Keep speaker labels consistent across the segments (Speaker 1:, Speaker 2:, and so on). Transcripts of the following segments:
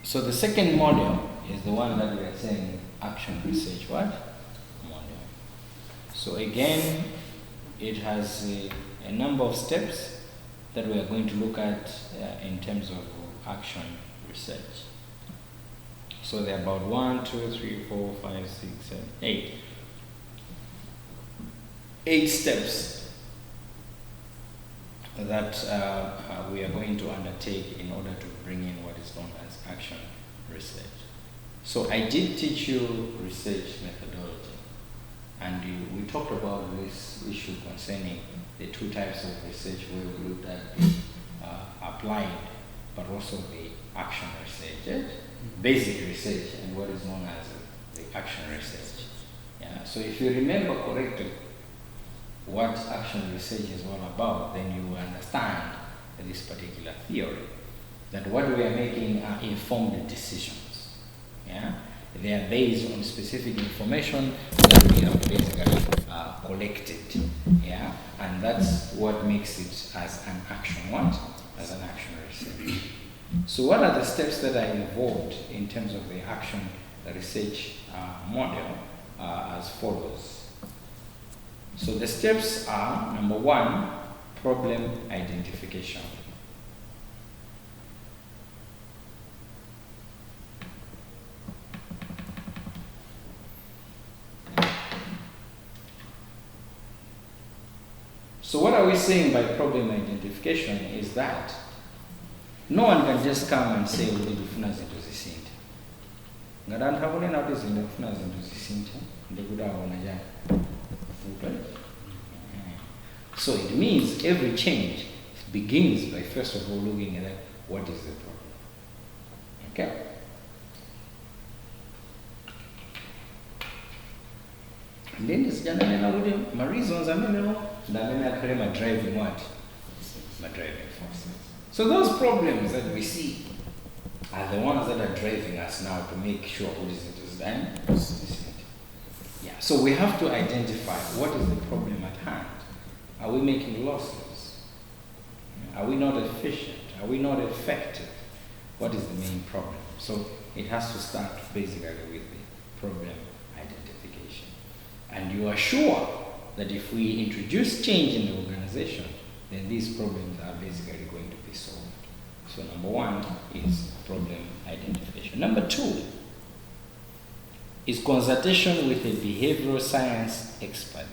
Speaker 1: So the second module is the one that we are saying action research what? Module. So again, it has a number of steps that we are going to look at in terms of action research. So there are about 1, 2, 3, 4, 5, 6, 7, 8. 8 steps that we are going to undertake in order to bring in what is known as action research. So I did teach you research methodology, and we talked about this issue concerning the 2 types of research where we looked at the applied but also the action research, basic research, and what is known as the action research. Yeah. So if you remember correctly what action research is all about, then you will understand this particular theory, that what we are making are informed decisions. Yeah? They are based on specific information that we have basically collected. Yeah? And that's what makes it as an action what? As an action research. So what are the steps that are involved in terms of the action research model as follows? So the steps are, number 1, problem identification. So what are we saying by problem identification is that no one can just come and say we need to zinto zisinte. Ngadantu hakunena kuti zinto kufuna zinto zisinte ndikuti aona jani. So it means every change begins by first of all looking at what is the problem. Okay? And then it's my reasons are my driving what? My driving forces. So those problems that we see are the ones that are driving us now to make sure what is done. Yeah. So we have to identify what is the problem at hand. Are we making losses? Are we not efficient? Are we not effective? What is the main problem? So it has to start basically with the problem identification. And you are sure that if we introduce change in the organization, then these problems are basically going to be solved. So number 1 is problem identification. Number 2 is consultation with a behavioral science expert.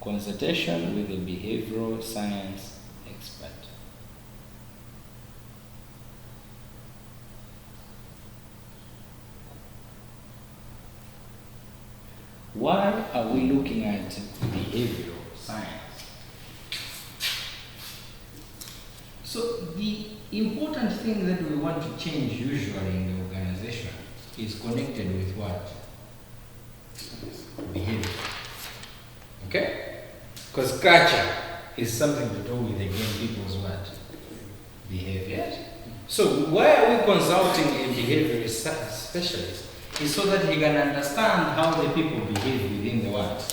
Speaker 1: Consultation with a behavioral science expert. Why are we looking at behavioral science? So the important thing that we want to change usually in the organization is connected with what? Behavior. Okay? Because culture is something to do with, again, people's what? Behavior. So why are we consulting a behavioral specialist? Is so that he can understand how the people behave within the what? The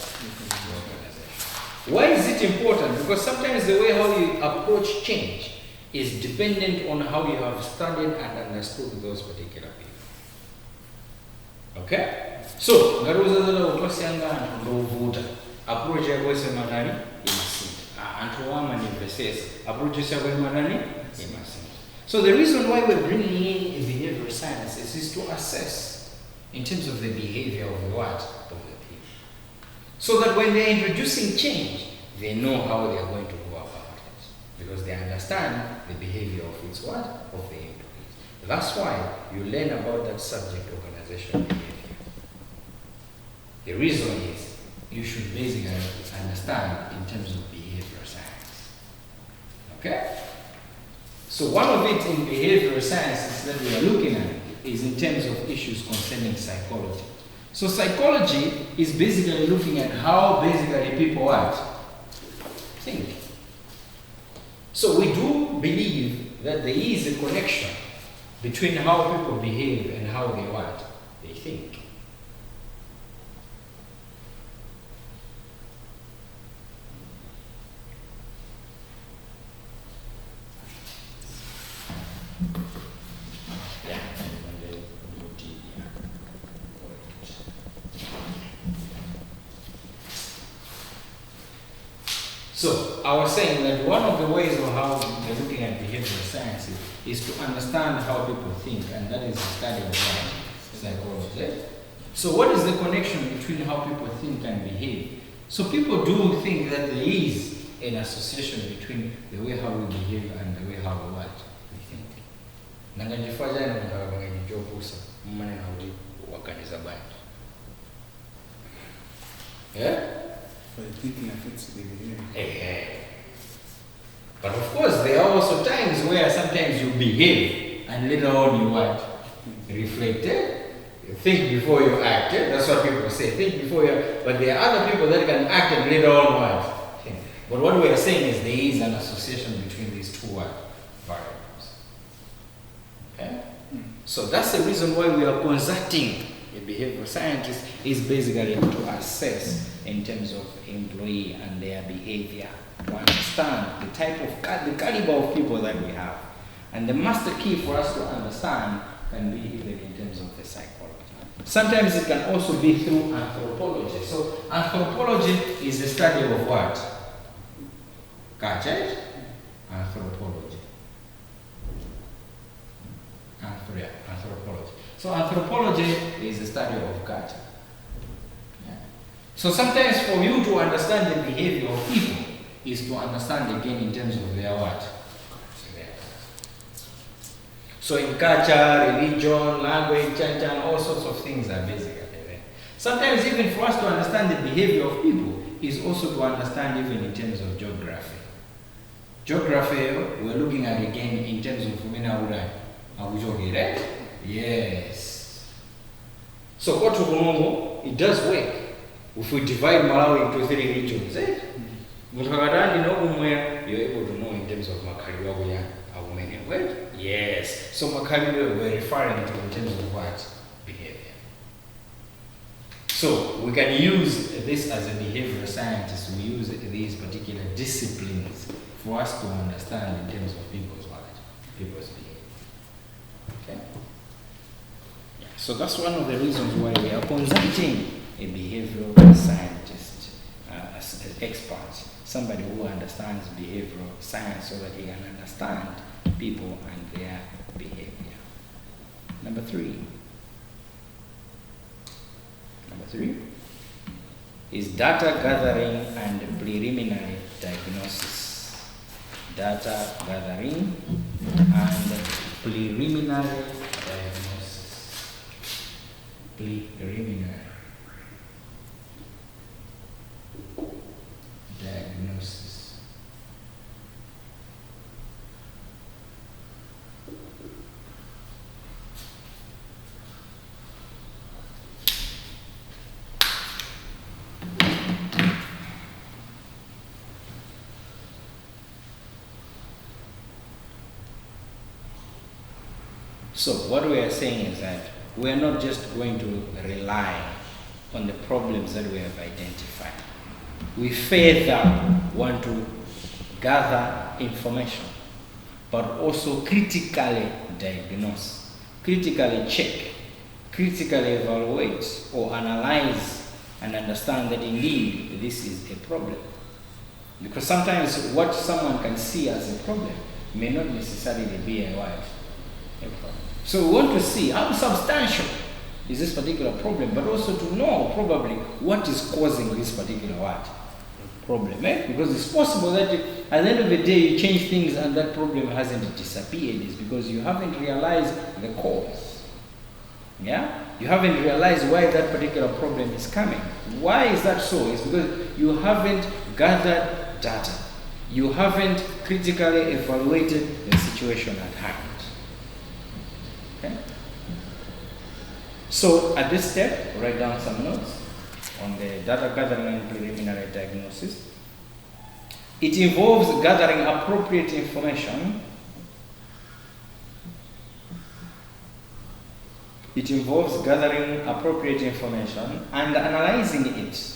Speaker 1: organization. Why is it important? Because sometimes the way how you approach change is dependent on how you have studied and understood those particular people. Okay? So, approach ya kwese manani imasinta. Antuwama ni verses. Approach ya kwese manani imasinta. So the reason why we're bringing in a behavioral science is to assess in terms of the behavior of the what? Of the people. So that when they're introducing change, they know how they are going to go about it. Because they understand the behavior of its what? Of the employees. That's why you learn about that subject, organizational behavior. The reason is you should basically understand in terms of behavioral science. Okay? So one of it in behavioral sciences that we are looking at is in terms of issues concerning psychology. So psychology is basically looking at how basically people what? Think. So we do believe that there is a connection between how people behave and how they what? They think. I was saying that one of the ways of how they're looking at behavioral science is to understand how people think, and that is the study of psychology. So what is the connection between how people think and behave? So people do think that there is an association between the way how we behave and the way how we think. Nangajifanya na mwangajijokusa mmane na uli wakaniza bandi. Yeah?
Speaker 2: But the thinking affects the behavior.
Speaker 1: But of course, there are also times where sometimes you behave and later on you what? Reflect. You think before you act. That's what people say. Think before you act. But there are other people that can act and later on what? Think. But what we are saying is there is an association between these two variables. Okay? So that's the reason why we are consulting a behavioral scientist, is basically to assess in terms of employee and their behavior, to understand the type of the caliber of people that we have. And the master key for us to understand can be even in terms of the psychology. Sometimes it can also be through anthropology. So anthropology is the study of what? Culture? Anthropology. Anthropology. So anthropology is the study of culture. Yeah. So sometimes for you to understand the behavior of people is to understand again in terms of their what? So in culture, religion, language, and all sorts of things are basically there. Sometimes even for us to understand the behavior of people is also to understand even in terms of geography. Geography, we're looking at again in terms of right? Yes. So what it does work. If we divide Malawi into 3 regions, you're able to know in terms of Makaliwa, well, yes. So Makaliwa we're referring to in terms of what? Behavior. So we can use this as a behavioral scientist. We use these particular disciplines for us to understand in terms of people's what? People's behavior. Okay? Yeah. So that's one of the reasons why we are consulting a behavioral scientist, as an expert, somebody who understands behavioral science so that he can understand people and their behavior. Number three is data gathering and preliminary diagnosis. Data gathering and preliminary diagnosis. Preliminary diagnosis. So what we are saying is that we are not just going to rely on the problems that we have identified. We further want to gather information, but also critically diagnose, critically check, critically evaluate or analyze and understand that indeed this is a problem. Because sometimes what someone can see as a problem may not necessarily be a problem. So we want to see how substantial is this particular problem, but also to know probably what is causing this particular problem. Because it's possible that at the end of the day you change things and that problem hasn't disappeared. It's because you haven't realized the cause. Yeah? You haven't realized why that particular problem is coming. Why is that so? It's because you haven't gathered data. You haven't critically evaluated the situation at hand. Okay? So at this step, write down some notes on the data gathering and preliminary diagnosis. It involves gathering appropriate information. It involves gathering appropriate information and analyzing it.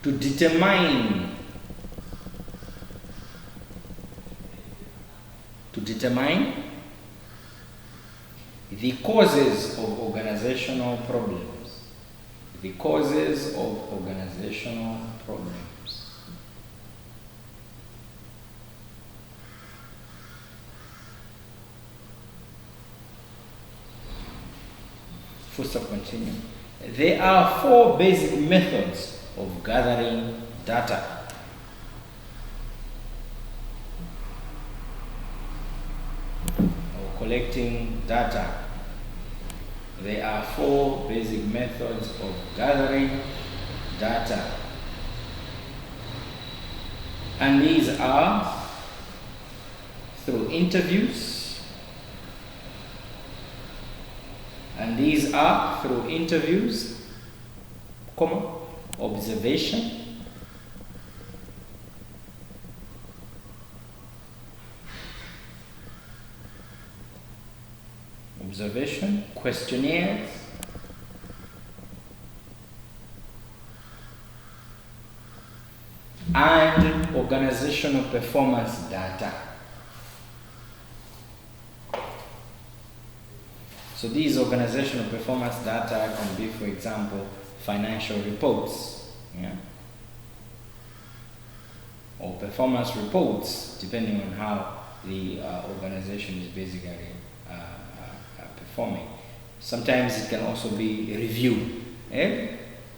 Speaker 1: To determine The causes of organizational problems. The causes of organizational problems. Full stop, continue. There are 4 basic methods of gathering data. Or collecting data. There are 4 basic methods of gathering data. And these are through interviews. And these are through interviews, comma, observation, questionnaires, and organizational performance data. So these organizational performance data can be, for example, financial reports, yeah? Or performance reports, depending on how the organization is basically performing. Sometimes it can also be a review. Eh?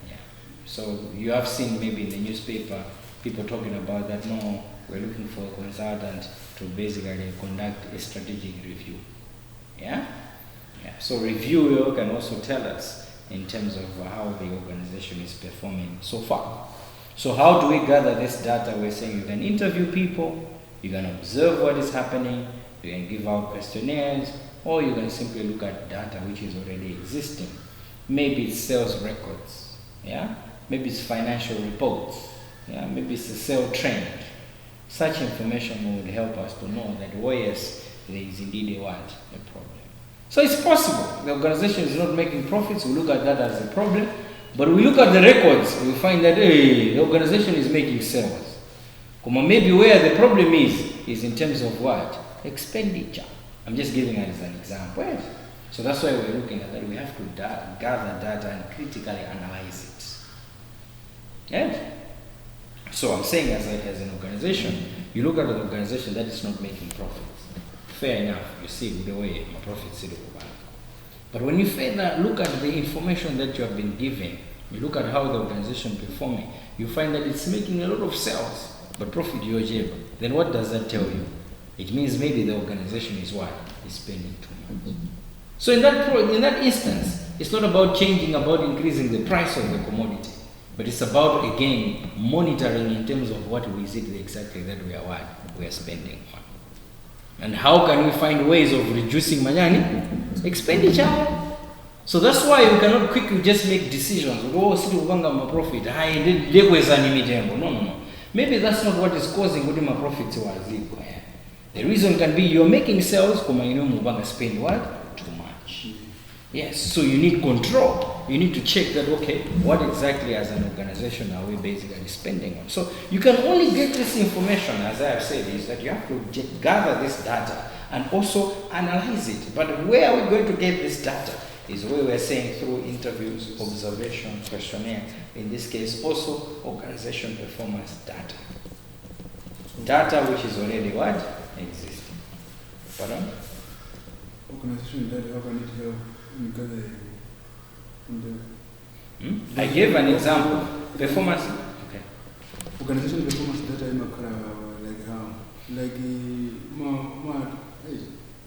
Speaker 1: Yeah. So you have seen maybe in the newspaper people talking about that, no, we're looking for a consultant to basically conduct a strategic review. Yeah? Yeah. So review can also tell us in terms of how the organization is performing so far. So how do we gather this data? We're saying you can interview people, you can observe what is happening, you can give out questionnaires, or you can simply look at data which is already existing. Maybe it's sales records, yeah? Maybe it's financial reports, yeah? Maybe it's a sale trend. Such information would help us to know that, oh yes, there is indeed a problem. So it's possible. The organization is not making profits, we look at that as a problem, but we look at the records, we find that, hey, the organization is making sales. Maybe where the problem is in terms of what? Expenditure. I'm just giving it as an example. Yes. So that's why we're looking at that. We have to gather data and critically analyze it. Yes. So I'm saying as an organization, you look at an organization that is not making profits. Fair enough, you see the way my profits is. But when you further look at the information that you have been given, you look at how the organization is performing, you find that it's making a lot of sales, but profit yoje. Then what does that tell you? It means maybe the organization is what? Is spending too much. So in that instance, it's not about increasing the price of the commodity, but it's about, again, monitoring in terms of what is it exactly that we are spending on. And how can we find ways of reducing expenditure? So that's why we cannot quickly just make decisions. Oh, see, we my profit. No. Maybe that's not what is causing my profits. The reason can be you're making sales, spend what? Too much. Yes, so you need control. You need to check that, okay, what exactly as an organization are we basically spending on? So you can only get this information, as I have said, is that you have to gather this data and also analyze it. But where are we going to get this data? Is where we're saying through interviews, observation, questionnaire, in this case also organization performance data. Data which is already what? Existing. Pardon?
Speaker 2: Organization data, how can it help in gathering?
Speaker 1: I gave an example. Performance. Okay.
Speaker 2: Organization performance data in like how? Like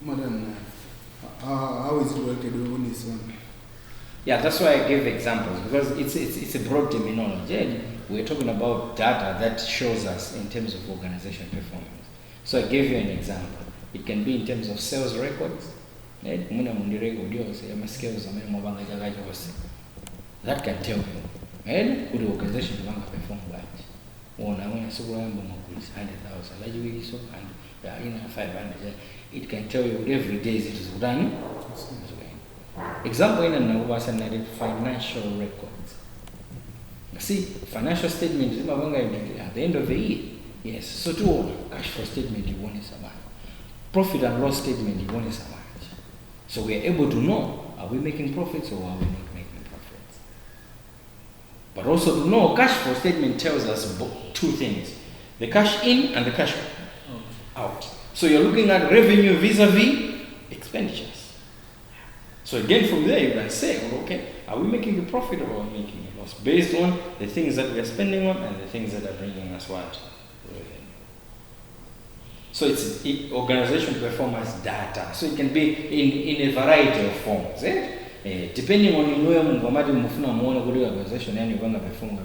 Speaker 2: more than how is it worked on this one?
Speaker 1: Yeah, that's why I gave examples, because it's a broad terminology. We're talking about data that shows us in terms of organization performance. So I gave you an example. It can be in terms of sales records. That can tell you the organization is perform well. It can tell you every day it is done. Example in financial records. See, financial statement at the end of the year. Yes, so to cash flow statement you want is about. Profit and loss statement you want is about. So we are able to know, are we making profits or are we not making profits? But also to know, cash flow statement tells us two things: the cash in and the cash out. So you're looking at revenue vis-a-vis expenditures. So again, from there you can say, well, okay, are we making a profit or are we making a loss? Based on the things that we are spending on and the things that are bringing us what? Revenue. So it's organization performance data. So it can be in a variety of forms. Depending on your organization and you're perform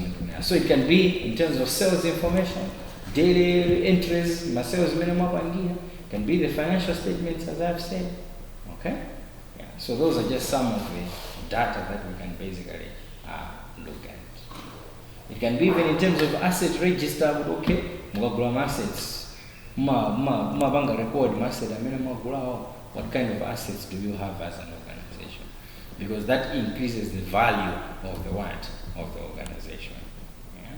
Speaker 1: information. So it can be in terms of sales information, daily entries, my sales minimum pangia, can be the financial statements as I've said. Okay? Yeah. So those are just some of the data that we can basically look at. It can be even in terms of asset register, okay, Mugagula assets. Banga record asset, what kind of assets do you have as an organization? Because that increases the value of the what? Of the organization. Yeah?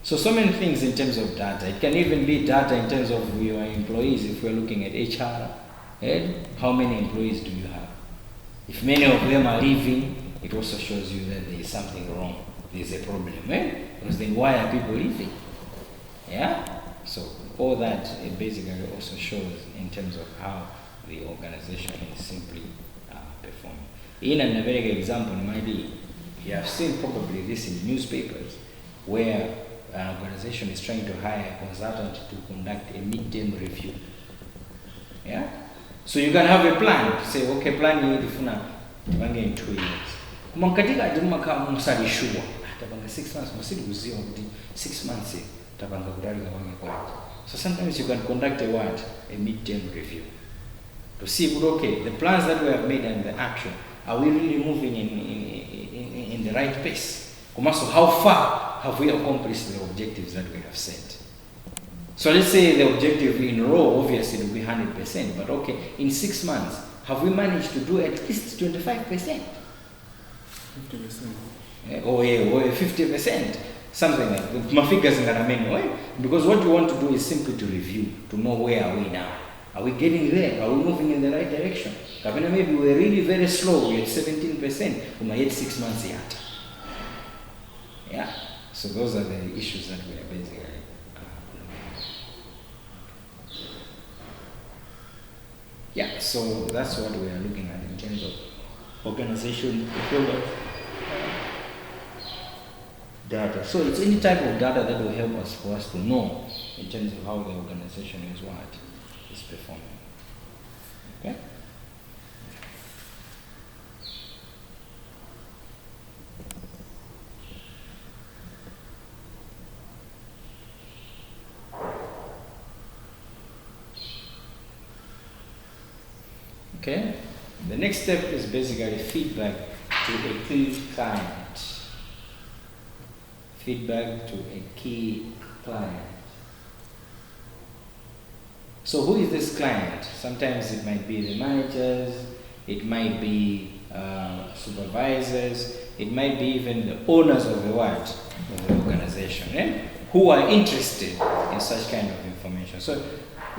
Speaker 1: So many things in terms of data. It can even be data in terms of your employees. If we're looking at HR, how many employees do you have? If many of them are leaving, it also shows you that there is something wrong. There's a problem, because then why are people leaving? Yeah? So all that it basically also shows in terms of how the organization is simply performing. In a very good example might be, you have seen probably this in newspapers, where an organization is trying to hire a consultant to conduct a mid-term review. Yeah? So you can have a plan to say, okay, plan you in 2 years. Katika adumaka musali sure. Tabanga 6 months, musidi uzio 6 months. Tabanga kudali kwa. So sometimes you can conduct a mid-term review to see, okay, the plans that we have made and the action, are we really moving in the right pace? So how far have we accomplished the objectives that we have set? So let's say the objective in raw, obviously it will be 100%, but okay, in 6 months, have we managed to do at least 25%? 50%. Or 50%, something like that. My figures in the because what we want to do is simply to review, to know where are we now. Are we getting there? Are we moving in the right direction? Maybe we're really very slow, we're at 17%, we might get 6 months yet. Yeah? So those are the issues that we are basically looking at. Yeah, so that's what we are looking at in terms of organization performance data. So it's any type of data that will help us for us to know in terms of how the organization is performing. Okay? Okay? The next step is basically feedback to a key client. Feedback to a key client. So who is this client? Sometimes it might be the managers, it might be supervisors, it might be even the owners of the of the organization, who are interested in such kind of information. So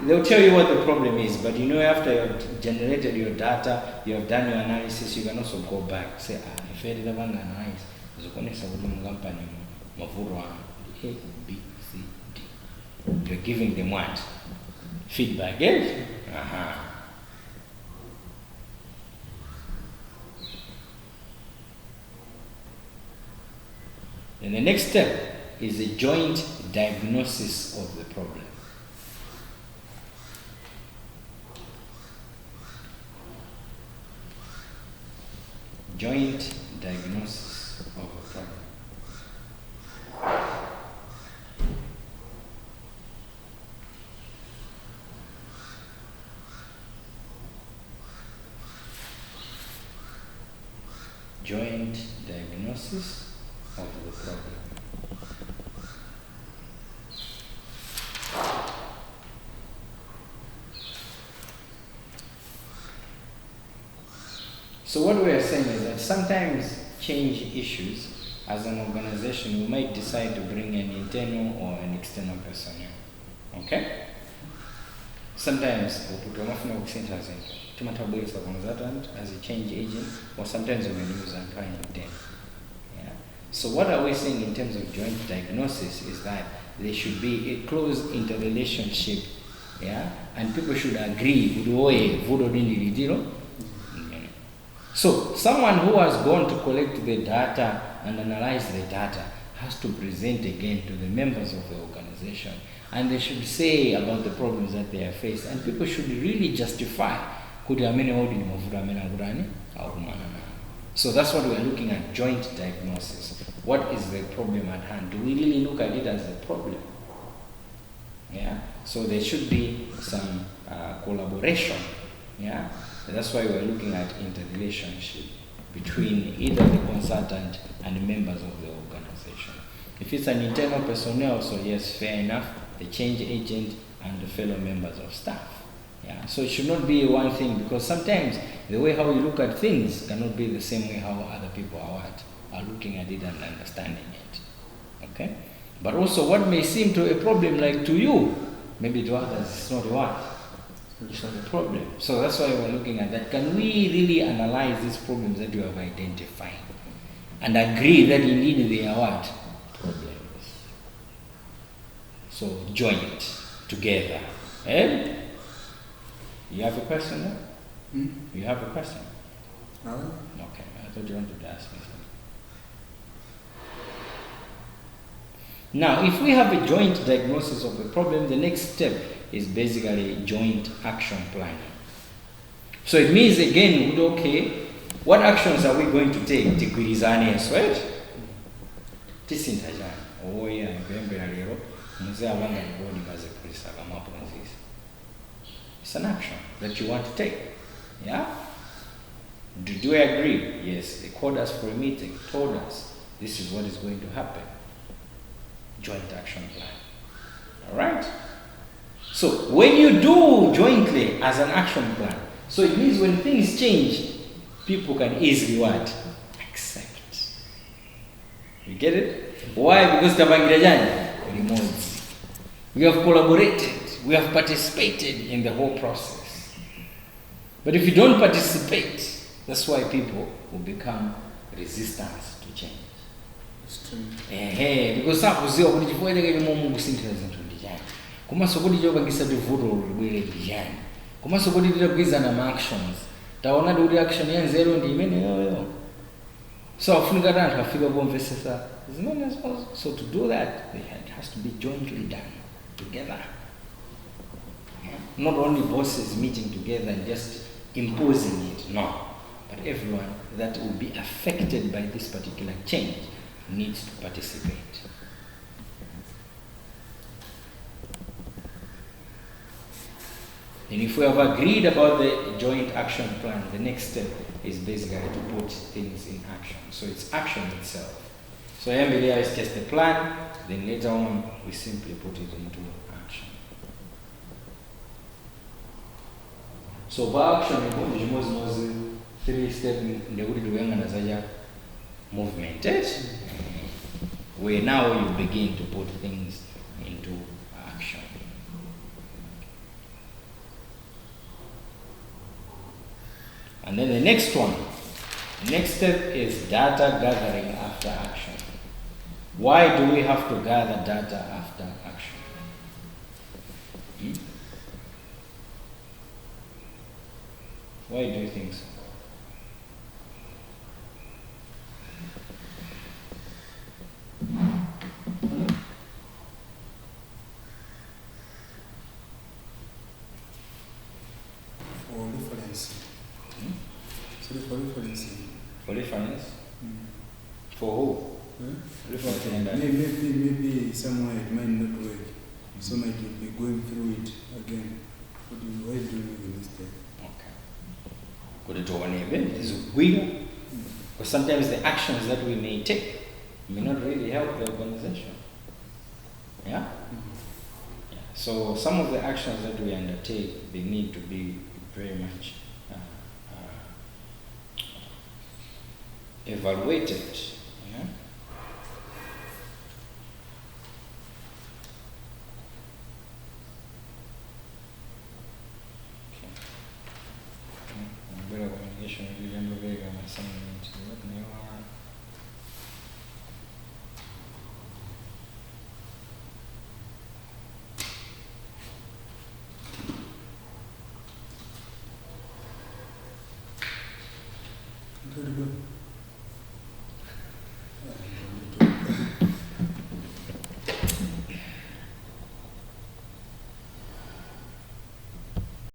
Speaker 1: they'll tell you what the problem is, but after you've generated your data, you have done your analysis, you can also go back, say, if you have analyzed, A, B, C, D. You're giving them what? Feedback, yes? And the next step is a joint diagnosis of the problem. Joint diagnosis of a problem. Joint diagnosis of the problem. So what we are saying is that sometimes change issues as an organization, we might decide to bring an internal or an external personnel. Okay? Sometimes consultant as a change agent, or sometimes we may use an internal. Yeah. So what are we saying in terms of joint diagnosis is that there should be a close interrelationship, yeah, and people should agree with the way so someone who has gone to collect the data and analyze the data has to present again to the members of the organization, and they should say about the problems that they are faced, and people should really justify. So that's what we are looking at, joint diagnosis. What is the problem at hand? Do we really look at it as a problem? Yeah. So there should be some collaboration. Yeah. That's why we're looking at interrelationship between either the consultant and the members of the organization. If it's an internal personnel, so yes, fair enough, the change agent and the fellow members of staff. Yeah. So it should not be one thing, because sometimes the way how you look at things cannot be the same way how other people are looking at it and understanding it. Okay? But also what may seem to a problem like to you, maybe to others it's not a what? It's not a problem. So that's why we're looking at that. Can we really analyze these problems that you have identified and agree that indeed they are what? Problems. So joint together. Eh? You have a question there? You have a question? Okay, I thought you wanted to ask me something. Now, if we have a joint diagnosis of a problem, the next step is basically joint action planning. So it means again, okay, what actions are we going to take? Tikwirizane right? Tisintajana. Oh yeah, it's an action that you want to take. Yeah? Do I agree? Yes, they called us for a meeting, told us this is what is going to happen. Joint action plan. Alright? So when you do jointly as an action plan, so it means when things change, people can easily what? Accept. You get it? Why? Because we have collaborated, we have participated in the whole process. But if you don't participate, that's why people will become resistant to change. Because sakuziwa kuti chifukwa chake chomwe mukusintira zinthu ndi chani, komanso kuti chopangisa vuto libwere ndi chani, komanso kuti tidagwirizana ma actions taonadi kuti action ya nzeru ndi imeneyoyo. So afunika anthu afika pomvesesa zimene. So to do that, it has to be jointly done together. Not only bosses meeting together and just imposing it, no, but everyone that will be affected by this particular change needs to participate. And if we have agreed about the joint action plan, the next step is basically to put things in action. So it's action itself. So MBDI is just a plan, then later on we simply put it into action. So by action, we 3-step movement. Where now you begin to put things into action. And then the next one, the next step is data gathering after action. Why do we have to gather data after action? Why do you think so?
Speaker 2: For reference. Sorry, for reference.
Speaker 1: For reference? For who?
Speaker 2: Maybe somewhere it might not work. So might be going through it again. Why do you make a mistake?
Speaker 1: Okay. Because sometimes the actions that we may take may not really help the organization. Yeah? Yeah. So some of the actions that we undertake, they need to be very much evaluated. Yeah?
Speaker 2: Good, good.